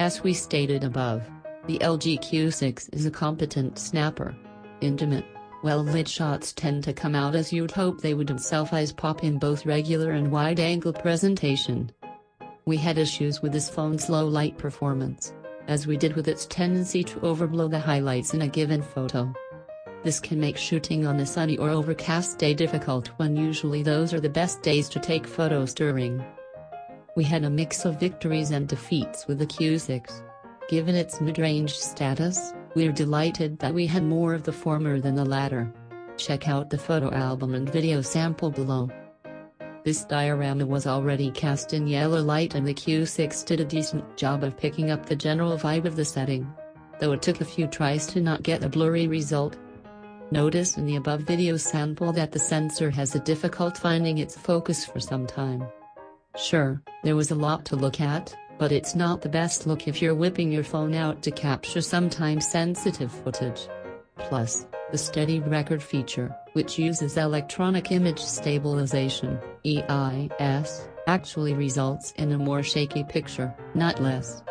As we stated above, the LG Q6 is a competent snapper. Intimate, well-lit shots tend to come out as you'd hope they would, and selfies pop in both regular and wide-angle presentation. We had issues with this phone's low light performance, as we did with its tendency to overblow the highlights in a given photo. This can make shooting on a sunny or overcast day difficult when usually those are the best days to take photos during. We had a mix of victories and defeats with the Q6. Given its mid-range status, we're delighted that we had more of the former than the latter. Check out the photo album and video sample below. This diorama was already cast in yellow light, and the Q6 did a decent job of picking up the general vibe of the setting, though it took a few tries to not get a blurry result. Notice in the above video sample that the sensor has a difficult finding its focus for some time. Sure, there was a lot to look at, but it's not the best look if you're whipping your phone out to capture some time-sensitive footage. Plus, the steady record feature, which uses electronic image stabilization, EIS, actually results in a more shaky picture, not less.